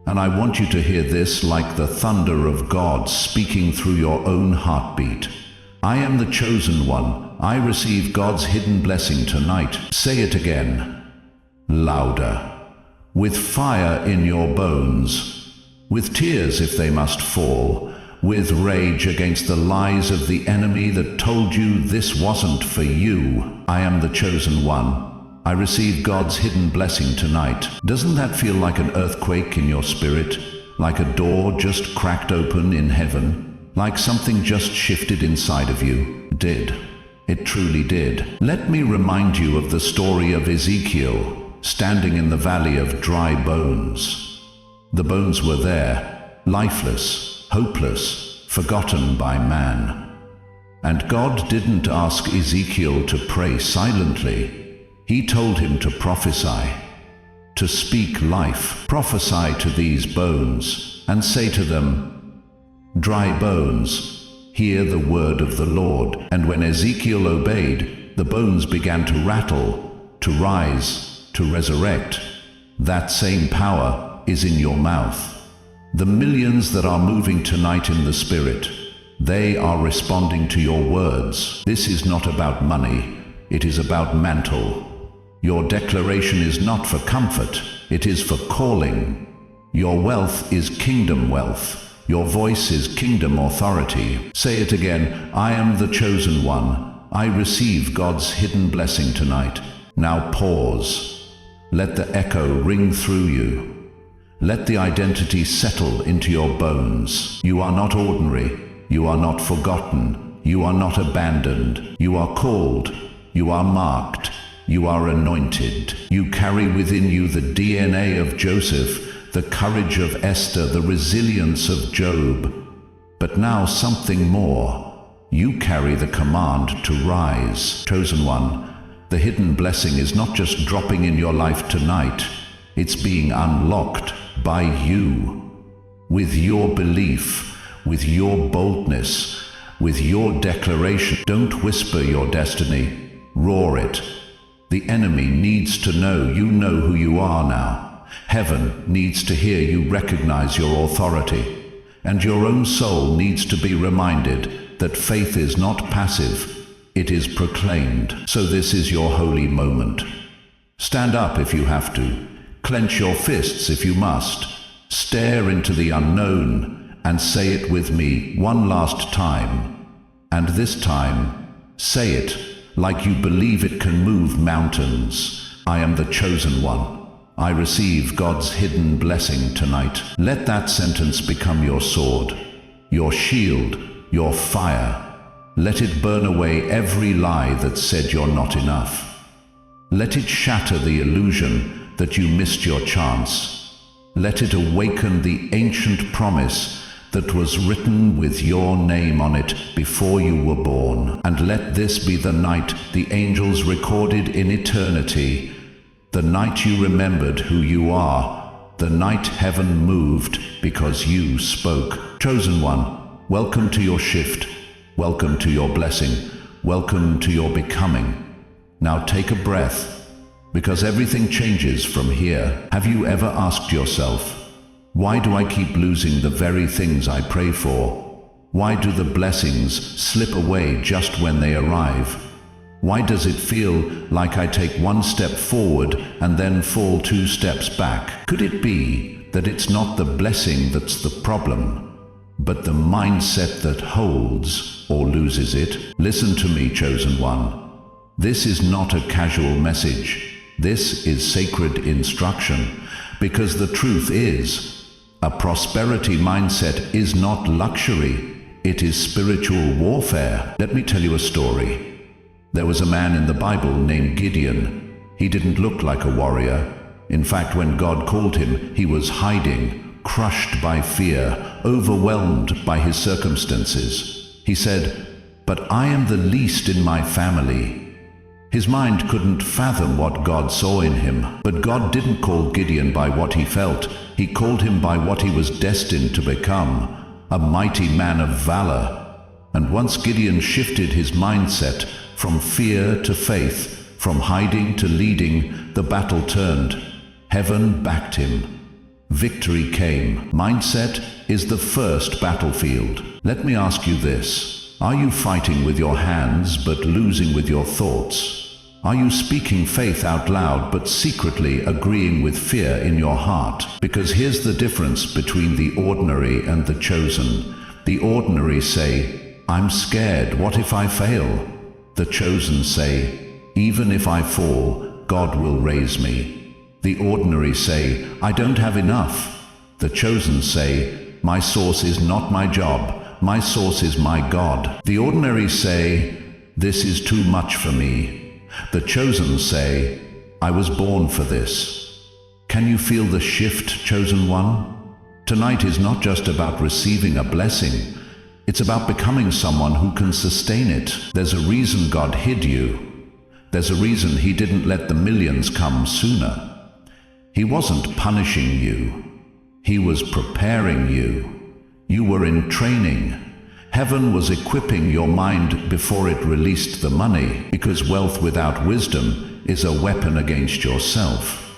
And I want you to hear this like the thunder of God speaking through your own heartbeat. I am the chosen one. I receive God's hidden blessing tonight. Say it again. Louder. With fire in your bones. With tears if they must fall. With rage against the lies of the enemy that told you this wasn't for you. I am the chosen one. I receive God's hidden blessing tonight. Doesn't that feel like an earthquake in your spirit? Like a door just cracked open in heaven? Like something just shifted inside of you? It did. It truly did. Let me remind you of the story of Ezekiel, standing in the valley of dry bones. The bones were there, lifeless, hopeless, forgotten by man. And God didn't ask Ezekiel to pray silently. He told him to prophesy, to speak life. Prophesy to these bones and say to them, dry bones, hear the word of the Lord. And when Ezekiel obeyed, the bones began to rattle, to rise, to resurrect. That same power is in your mouth. The millions that are moving tonight in the Spirit, they are responding to your words. This is not about money, it is about mantle. Your declaration is not for comfort, it is for calling. Your wealth is kingdom wealth. Your voice is kingdom authority. Say it again. I am the chosen one. I receive God's hidden blessing tonight. Now pause. Let the echo ring through you. Let the identity settle into your bones. You are not ordinary. You are not forgotten. You are not abandoned. You are called. You are marked. You are anointed. You carry within you the DNA of Joseph, the courage of Esther, the resilience of Job. But now something more. You carry the command to rise. Chosen one, the hidden blessing is not just dropping in your life tonight. It's being unlocked by you. With your belief, with your boldness, with your declaration. Don't whisper your destiny. Roar it. The enemy needs to know you know who you are now. Heaven needs to hear you recognize your authority. And your own soul needs to be reminded that faith is not passive, it is proclaimed. So this is your holy moment. Stand up if you have to. Clench your fists if you must. Stare into the unknown and say it with me one last time. And this time, say it like you believe it can move mountains. I am the chosen one. I receive God's hidden blessing tonight. Let that sentence become your sword, your shield, your fire. Let it burn away every lie that said you're not enough. Let it shatter the illusion that you missed your chance. Let it awaken the ancient promise that was written with your name on it before you were born. And let this be the night the angels recorded in eternity, the night you remembered who you are, the night heaven moved because you spoke. Chosen one, welcome to your shift, welcome to your blessing, welcome to your becoming. Now take a breath, because everything changes from here. Have you ever asked yourself, why do I keep losing the very things I pray for? Why do the blessings slip away just when they arrive? Why does it feel like I take one step forward and then fall 2 steps back? Could it be that it's not the blessing that's the problem, but the mindset that holds or loses it? Listen to me, chosen one. This is not a casual message. This is sacred instruction, because the truth is, a prosperity mindset is not luxury, it is spiritual warfare. Let me tell you a story. There was a man in the Bible named Gideon. He didn't look like a warrior. In fact, when God called him, he was hiding, crushed by fear, overwhelmed by his circumstances. He said, "But I am the least in my family." His mind couldn't fathom what God saw in him. But God didn't call Gideon by what he felt. He called him by what he was destined to become, a mighty man of valor. And once Gideon shifted his mindset from fear to faith, from hiding to leading, the battle turned. Heaven backed him. Victory came. Mindset is the first battlefield. Let me ask you this. Are you fighting with your hands but losing with your thoughts? Are you speaking faith out loud but secretly agreeing with fear in your heart? Because here's the difference between the ordinary and the chosen. The ordinary say, "I'm scared, what if I fail?" The chosen say, "Even if I fall, God will raise me." The ordinary say, "I don't have enough." The chosen say, "My source is not my job. My source is my God." The ordinary say, "This is too much for me." The chosen say, "I was born for this." Can you feel the shift, chosen one? Tonight is not just about receiving a blessing. It's about becoming someone who can sustain it. There's a reason God hid you. There's a reason He didn't let the millions come sooner. He wasn't punishing you. He was preparing you. You were in training. Heaven was equipping your mind before it released the money, because wealth without wisdom is a weapon against yourself.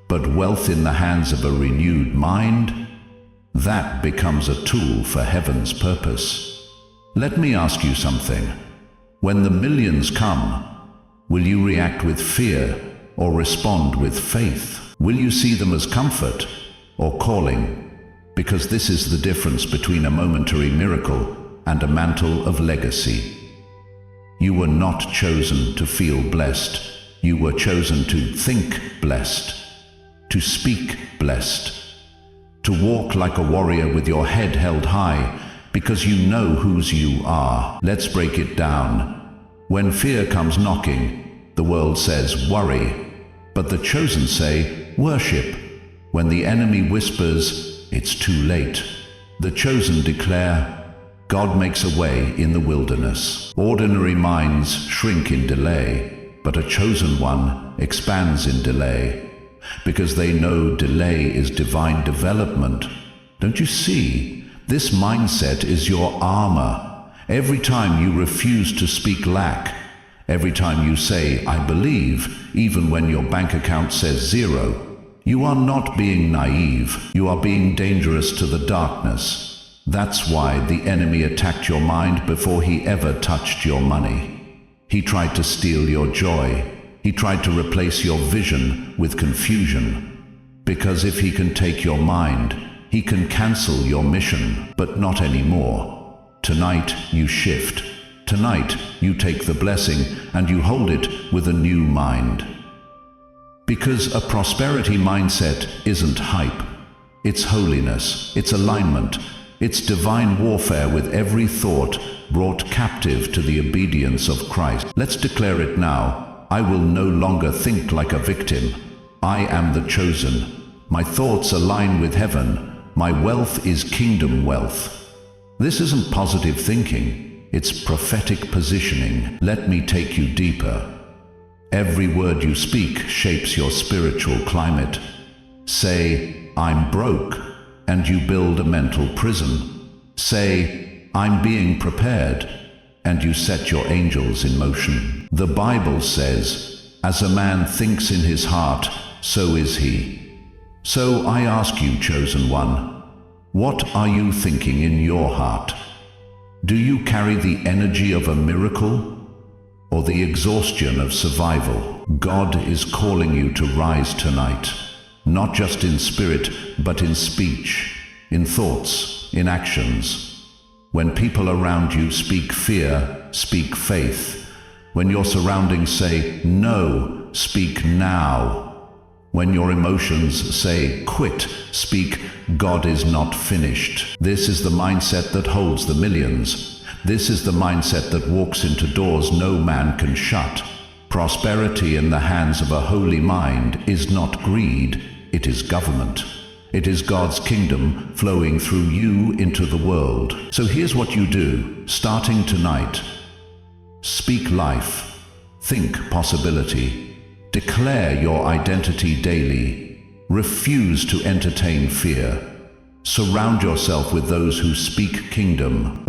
But wealth in the hands of a renewed mind, that becomes a tool for heaven's purpose. Let me ask you something. When the millions come, will you react with fear or respond with faith? Will you see them as comfort or calling? Because this is the difference between a momentary miracle and a mantle of legacy. You were not chosen to feel blessed. You were chosen to think blessed, to speak blessed, to walk like a warrior with your head held high, because you know whose you are. Let's break it down. When fear comes knocking, the world says worry, but the chosen say worship. When the enemy whispers, it's too late, the chosen declare, God makes a way in the wilderness. Ordinary minds shrink in delay, but a chosen one expands in delay, because they know delay is divine development. Don't you see? This mindset is your armor. Every time you refuse to speak lack, every time you say, "I believe," even when your bank account says zero, you are not being naive. You are being dangerous to the darkness. That's why the enemy attacked your mind before he ever touched your money. He tried to steal your joy. He tried to replace your vision with confusion. Because if he can take your mind, he can cancel your mission, but not anymore. Tonight you shift. Tonight you take the blessing and you hold it with a new mind. Because a prosperity mindset isn't hype. It's holiness. It's alignment. It's divine warfare with every thought brought captive to the obedience of Christ. Let's declare it now. I will no longer think like a victim. I am the chosen. My thoughts align with heaven. My wealth is kingdom wealth. This isn't positive thinking. It's prophetic positioning. Let me take you deeper. Every word you speak shapes your spiritual climate. Say, "I'm broke," and you build a mental prison. Say, "I'm being prepared," and you set your angels in motion. The Bible says, "As a man thinks in his heart, so is he." So I ask you, chosen one, what are you thinking in your heart? Do you carry the energy of a miracle or the exhaustion of survival? God is calling you to rise tonight, not just in spirit, but in speech, in thoughts, in actions. When people around you speak fear, speak faith. When your surroundings say, no, speak now. When your emotions say, quit, speak, God is not finished. This is the mindset that holds the millions. This is the mindset that walks into doors no man can shut. Prosperity in the hands of a holy mind is not greed, it is government. It is God's kingdom flowing through you into the world. So here's what you do, starting tonight. Speak life. Think possibility. Declare your identity daily. Refuse to entertain fear. Surround yourself with those who speak kingdom.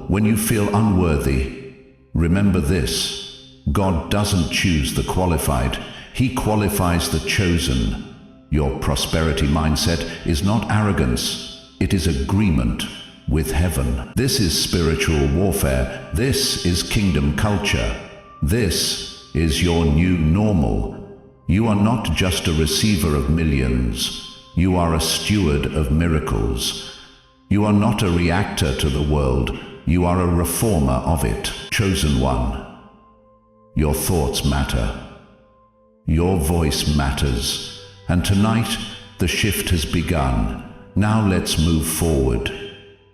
When you feel unworthy, remember this: God doesn't choose the qualified, He qualifies the chosen. Your prosperity mindset is not arrogance, it is agreement with heaven. This is spiritual warfare. This is kingdom culture. This is your new normal. You are not just a receiver of millions. You are a steward of miracles. You are not a reactor to the world. You are a reformer of it. Chosen one. Your thoughts matter. Your voice matters. And tonight, the shift has begun. Now let's move forward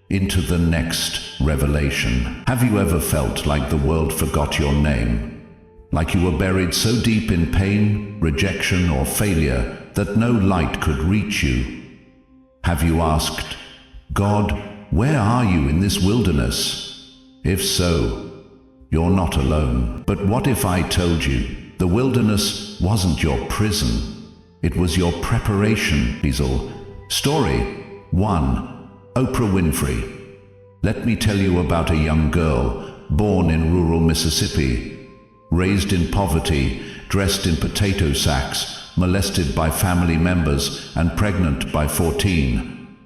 into the next revelation. Have you ever felt like the world forgot your name? Like you were buried so deep in pain, rejection, or failure that no light could reach you? Have you asked, God, where are you in this wilderness? If so, you're not alone. But what if I told you the wilderness wasn't your prison? It was your preparation. Story 1. Oprah Winfrey. Let me tell you about a young girl born in rural Mississippi, raised in poverty, dressed in potato sacks, molested by family members, and pregnant by 14.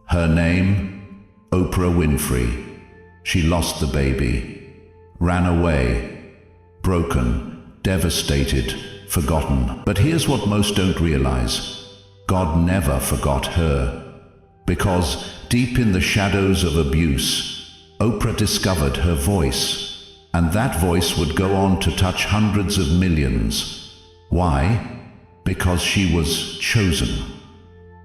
Her name? Oprah Winfrey. She lost the baby, ran away, broken, devastated, forgotten. But here's what most don't realize. God never forgot her. Because deep in the shadows of abuse, Oprah discovered her voice. And that voice would go on to touch hundreds of millions. Why? Because she was chosen.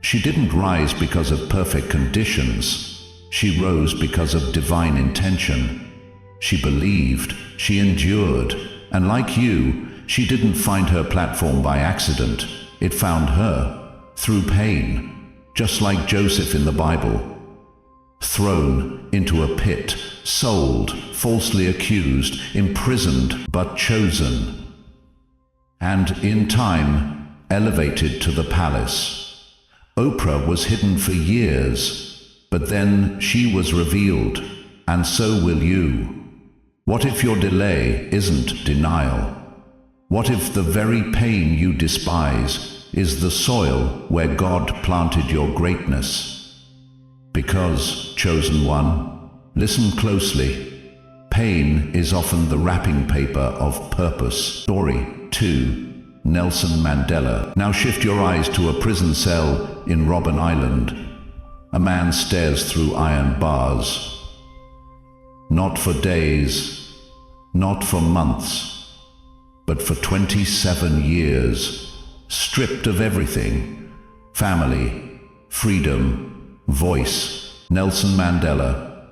She didn't rise because of perfect conditions. She rose because of divine intention. She believed, she endured, and like you, she didn't find her platform by accident. It found her through pain, just like Joseph in the Bible. Thrown into a pit, sold, falsely accused, imprisoned, but chosen. And in time, elevated to the palace. Oprah was hidden for years, but then she was revealed, and so will you. What if your delay isn't denial? What if the very pain you despise is the soil where God planted your greatness? Because, chosen one, listen closely. Pain is often the wrapping paper of purpose. Story 2. Nelson Mandela. Now shift your eyes to a prison cell in Robben Island. A man stares through iron bars. Not for days, not for months, but for 27 years, stripped of everything: family, freedom, voice. Nelson Mandela.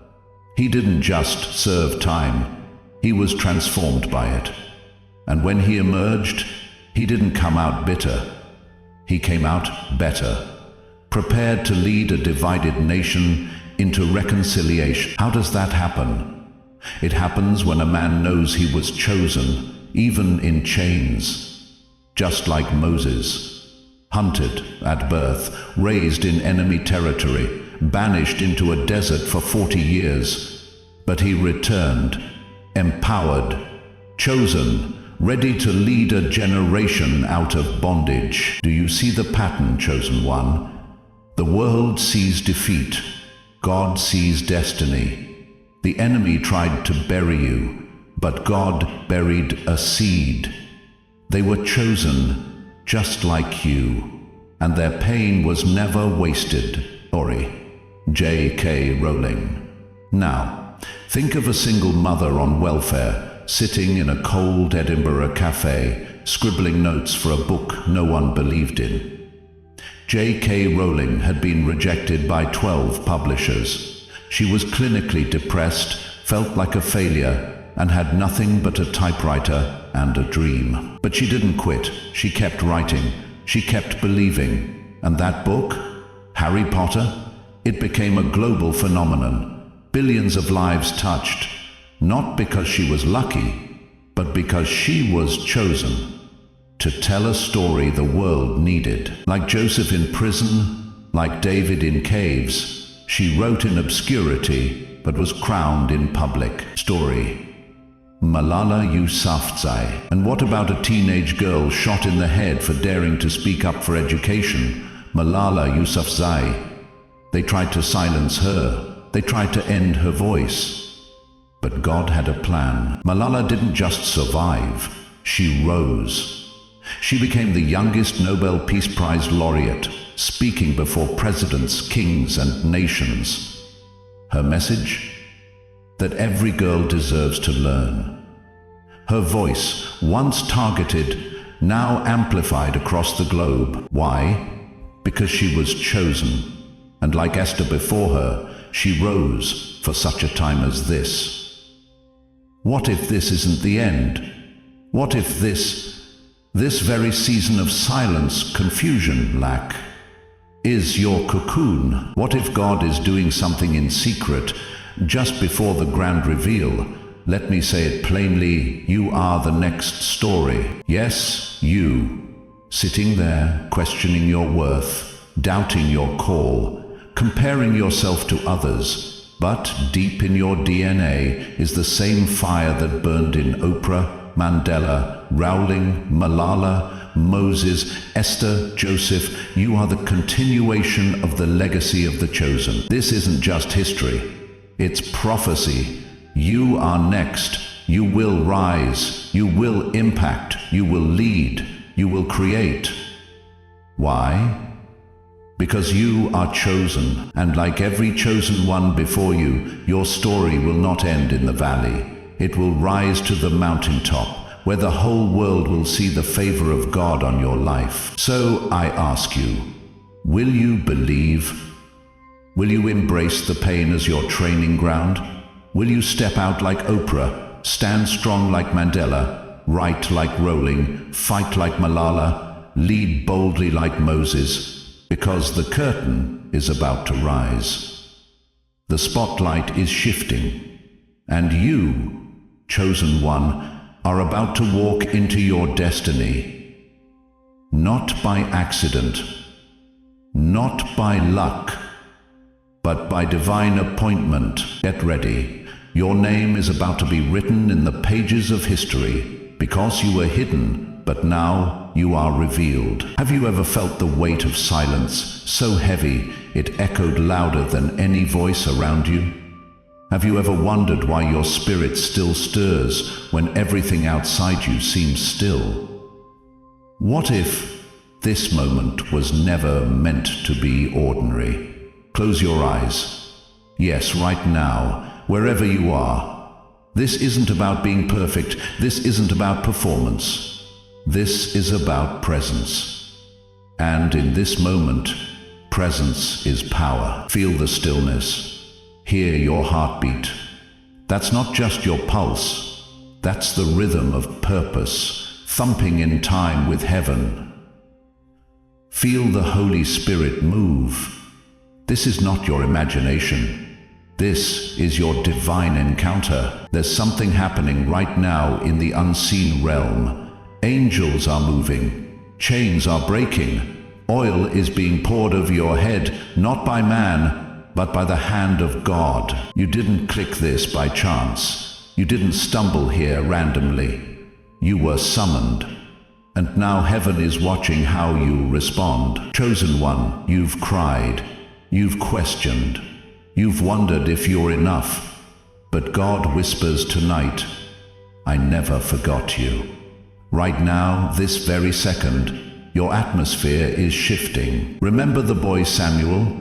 He didn't just serve time, he was transformed by it. And when he emerged, he didn't come out bitter. He came out better, prepared to lead a divided nation into reconciliation. How does that happen? It happens when a man knows he was chosen, even in chains. Just like Moses, hunted at birth, raised in enemy territory, banished into a desert for 40 years. But he returned, empowered, chosen, ready to lead a generation out of bondage. Do you see the pattern, chosen one? The world sees defeat. God sees destiny. The enemy tried to bury you, but God buried a seed. They were chosen just like you, and their pain was never wasted. J.K. Rowling. Now, think of a single mother on welfare, sitting in a cold Edinburgh cafe, scribbling notes for a book no one believed in. J.K. Rowling had been rejected by 12 publishers. She was clinically depressed, felt like a failure, and had nothing but a typewriter and a dream. But she didn't quit. She kept writing. She kept believing. And that book, Harry Potter, it became a global phenomenon. Billions of lives touched, not because she was lucky, but because she was chosen to tell a story the world needed. Like Joseph in prison, like David in caves, she wrote in obscurity, but was crowned in public. Story: Malala Yousafzai. And what about a teenage girl shot in the head for daring to speak up for education? Malala Yousafzai. They tried to silence her. They tried to end her voice. But God had a plan. Malala didn't just survive. She rose. She became the youngest Nobel Peace Prize laureate, speaking before presidents, kings, and nations. Her message? That every girl deserves to learn. Her voice, once targeted, now amplified across the globe. Why? Because she was chosen. And like Esther before her, she rose for such a time as this. What if this isn't the end? What if this very season of silence, confusion, lack, is your cocoon? What if God is doing something in secret, just before the grand reveal? Let me say it plainly, you are the next story. Yes, you, sitting there, questioning your worth, doubting your call, comparing yourself to others, but deep in your DNA is the same fire that burned in Oprah, Mandela, Rowling, Malala, Moses, Esther, Joseph. You are the continuation of the legacy of the chosen. This isn't just history, it's prophecy. You are next. You will rise. You will impact. You will lead. You will create. Why? Because you are chosen, and like every chosen one before you, your story will not end in the valley. It will rise to the mountaintop, where the whole world will see the favor of God on your life. So I ask you, will you believe? Will you embrace the pain as your training ground? Will you step out like Oprah, stand strong like Mandela, write like Rowling, fight like Malala, lead boldly like Moses? Because the curtain is about to rise. The spotlight is shifting, and you, chosen one, are about to walk into your destiny. Not by accident, not by luck, but by divine appointment. Get ready. Your name is about to be written in the pages of history, because you were hidden, but now you are revealed. Have you ever felt the weight of silence, so heavy it echoed louder than any voice around you? Have you ever wondered why your spirit still stirs when everything outside you seems still? What if this moment was never meant to be ordinary? Close your eyes. Yes, right now, wherever you are. This isn't about being perfect. This isn't about performance. This is about presence. And in this moment, presence is power. Feel the stillness. Hear your heartbeat. That's not just your pulse. That's the rhythm of purpose, thumping in time with heaven. Feel the Holy Spirit move. This is not your imagination. This is your divine encounter. There's something happening right now in the unseen realm. Angels are moving. Chains are breaking. Oil is being poured over your head, not by man, but by the hand of God. You didn't click this by chance. You didn't stumble here randomly. You were summoned. And now heaven is watching how you respond. Chosen one, you've cried. You've questioned. You've wondered if you're enough. But God whispers tonight, I never forgot you. Right now, this very second, your atmosphere is shifting. Remember the boy Samuel?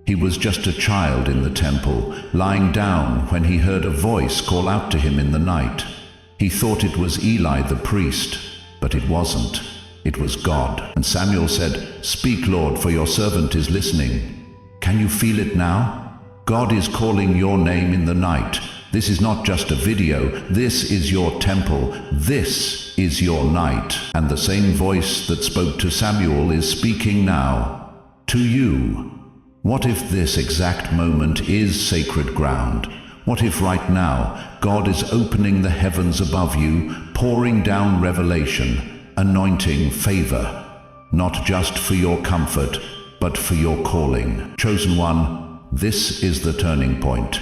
He was just a child in the temple, lying down when he heard a voice call out to him in the night. He thought it was Eli the priest, but it wasn't. It was God. And Samuel said, "Speak, Lord, for your servant is listening." Can you feel it now? God is calling your name in the night. This is not just a video. This is your temple. This is your night. And the same voice that spoke to Samuel is speaking now to you. What if this exact moment is sacred ground? What if right now God is opening the heavens above you, pouring down revelation, anointing favor, not just for your comfort, but for your calling? Chosen one, this is the turning point.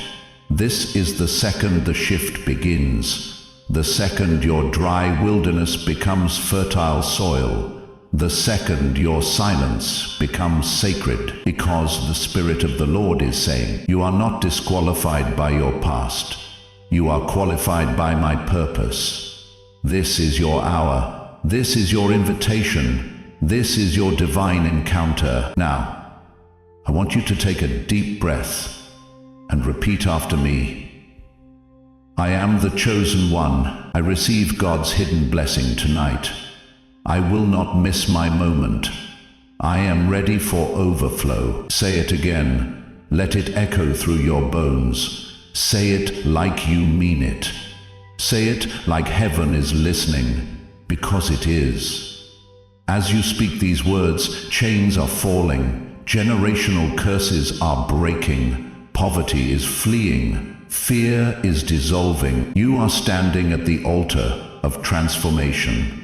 This is the second the shift begins. The second your dry wilderness becomes fertile soil. The second your silence becomes sacred, because the Spirit of the Lord is saying, you are not disqualified by your past. You are qualified by my purpose. This is your hour. This is your invitation. This is your divine encounter. Now, I want you to take a deep breath and repeat after me. I am the chosen one. I receive God's hidden blessing tonight. I will not miss my moment. I am ready for overflow. Say it again. Let it echo through your bones. Say it like you mean it. Say it like heaven is listening, because it is. As you speak these words, chains are falling, generational curses are breaking, poverty is fleeing, fear is dissolving. You are standing at the altar of transformation.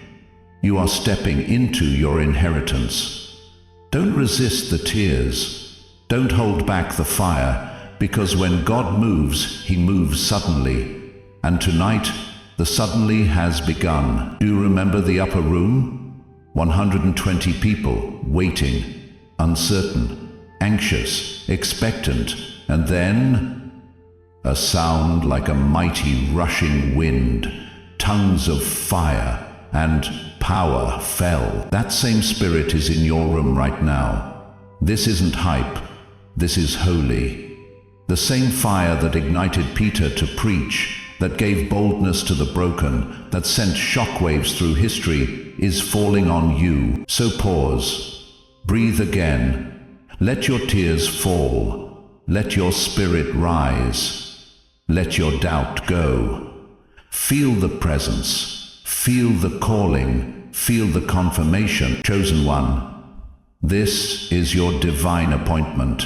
You are stepping into your inheritance. Don't resist the tears. Don't hold back the fire, because when God moves, He moves suddenly. And tonight, the suddenly has begun. Do you remember the upper room? 120 people waiting, uncertain, anxious, expectant, and then a sound like a mighty rushing wind, tongues of fire, and power fell. That same Spirit is in your room right now. This isn't hype. This is holy. The same fire that ignited Peter to preach, that gave boldness to the broken, that sent shockwaves through history, is falling on you. So pause. Breathe again. Let your tears fall. Let your spirit rise. Let your doubt go. Feel the presence. Feel the calling, feel the confirmation. Chosen one, this is your divine appointment.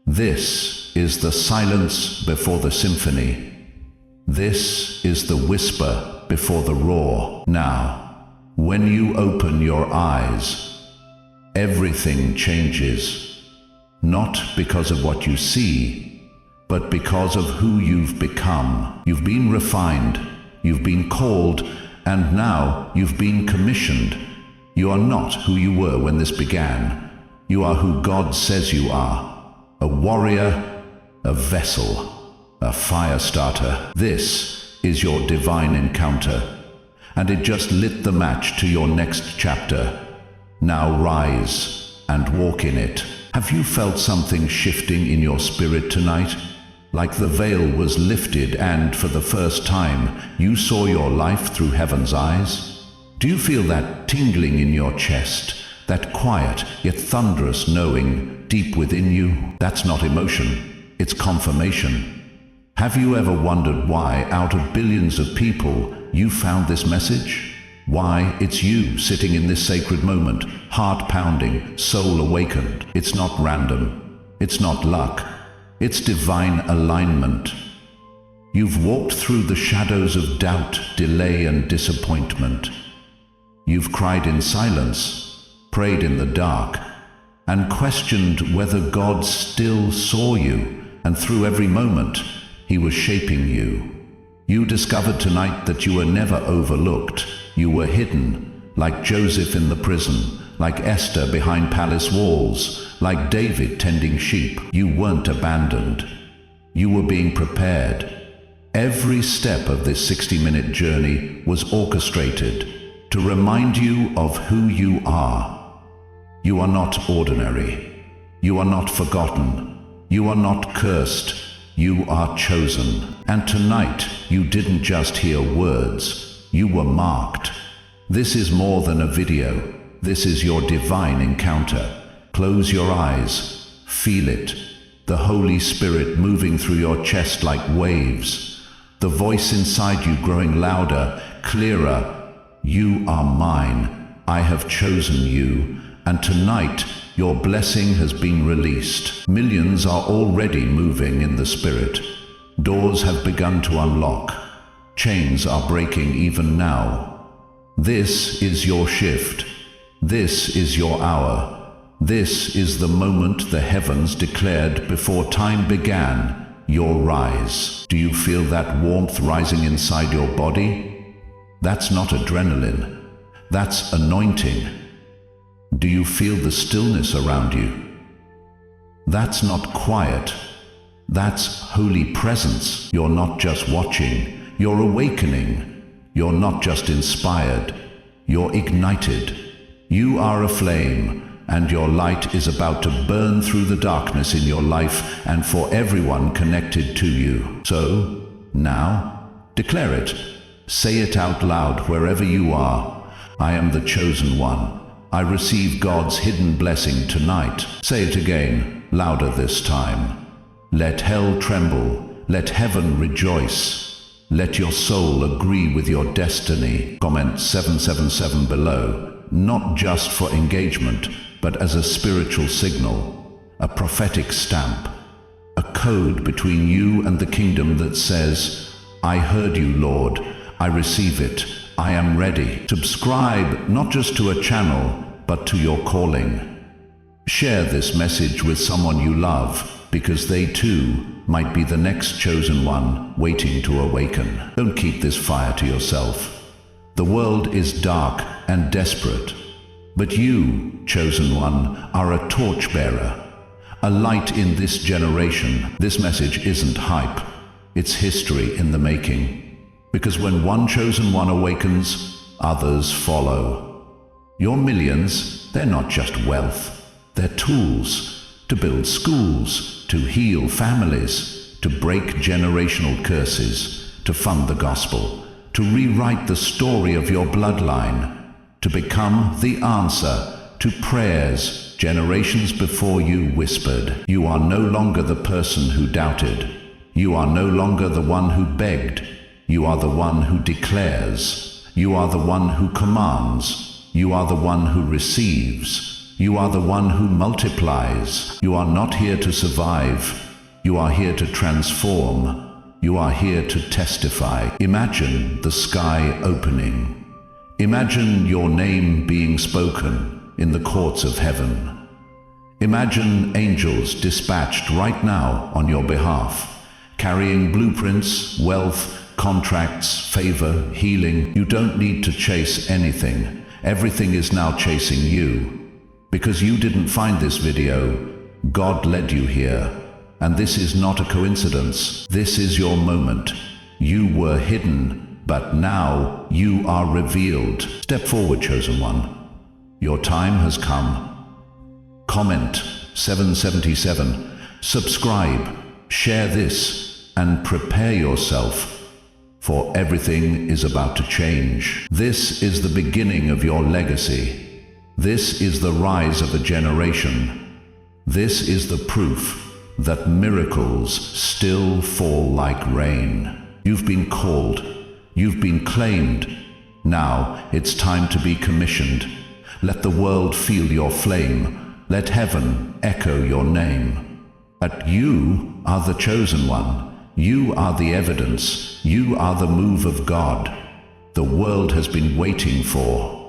This is the silence before the symphony. This is the whisper before the roar. Now, when you open your eyes, everything changes. Not because of what you see, but because of who you've become. You've been refined, you've been called, and now you've been commissioned. You are not who you were when this began. You are who God says you are. A warrior, a vessel, a fire starter. This is your divine encounter, and it just lit the match to your next chapter. Now rise and walk in it. Have you felt something shifting in your spirit tonight? Like the veil was lifted and, for the first time, you saw your life through heaven's eyes? Do you feel that tingling in your chest, that quiet yet thunderous knowing deep within you? That's not emotion, it's confirmation. Have you ever wondered why, out of billions of people, you found this message? Why it's you sitting in this sacred moment, heart pounding, soul awakened. It's not random, it's not luck. It's divine alignment. You've walked through the shadows of doubt, delay, and disappointment. You've cried in silence, prayed in the dark, and questioned whether God still saw you, and through every moment, He was shaping you. You discovered tonight that you were never overlooked. You were hidden, like Joseph in the prison, like Esther behind palace walls, like David tending sheep. You weren't abandoned. You were being prepared. Every step of this 60-minute journey was orchestrated to remind you of who you are. You are not ordinary. You are not forgotten. You are not cursed. You are chosen. And tonight, you didn't just hear words, you were marked. This is more than a video. This is your divine encounter. Close your eyes. Feel it. The Holy Spirit moving through your chest like waves. The voice inside you growing louder, clearer. You are mine. I have chosen you. And tonight, your blessing has been released. Millions are already moving in the Spirit. Doors have begun to unlock. Chains are breaking even now. This is your shift. This is your hour. This is the moment the heavens declared before time began, your rise. Do you feel that warmth rising inside your body? That's not adrenaline. That's anointing. Do you feel the stillness around you? That's not quiet. That's holy presence. You're not just watching, you're awakening. You're not just inspired, you're ignited. You are aflame, and your light is about to burn through the darkness in your life and for everyone connected to you. So, now, declare it. Say it out loud wherever you are. I am the chosen one. I receive God's hidden blessing tonight. Say it again, louder this time. Let hell tremble. Let heaven rejoice. Let your soul agree with your destiny. Comment 777 below, not just for engagement, but as a spiritual signal, a prophetic stamp, a code between you and the kingdom that says, I heard you, Lord. I receive it. I am ready. Subscribe not just to a channel, but to your calling. Share this message with someone you love, because they too might be the next chosen one waiting to awaken. Don't keep this fire to yourself. The world is dark and desperate, but you, chosen one, are a torchbearer, a light in this generation. This message isn't hype, it's history in the making. Because when one chosen one awakens, others follow. Your millions, they're not just wealth, they're tools to build schools, to heal families, to break generational curses, to fund the gospel, to rewrite the story of your bloodline, to become the answer to prayers generations before you whispered. You are no longer the person who doubted. You are no longer the one who begged. You are the one who declares. You are the one who commands. You are the one who receives. You are the one who multiplies. You are not here to survive. You are here to transform. You are here to testify. Imagine the sky opening. Imagine your name being spoken in the courts of heaven. Imagine angels dispatched right now on your behalf, carrying blueprints, wealth, contracts, favor, healing. You don't need to chase anything. Everything is now chasing you. Because you didn't find this video, God led you here. And this is not a coincidence. This is your moment. You were hidden, but now you are revealed. Step forward, chosen one. Your time has come. Comment 777. Subscribe, share this, and prepare yourself, for everything is about to change. This is the beginning of your legacy. This is the rise of a generation. This is the proof that miracles still fall like rain. You've been called. You've been claimed. Now it's time to be commissioned. Let the world feel your flame. Let heaven echo your name. But you are the chosen one. You are the evidence. You are the move of God the world has been waiting for.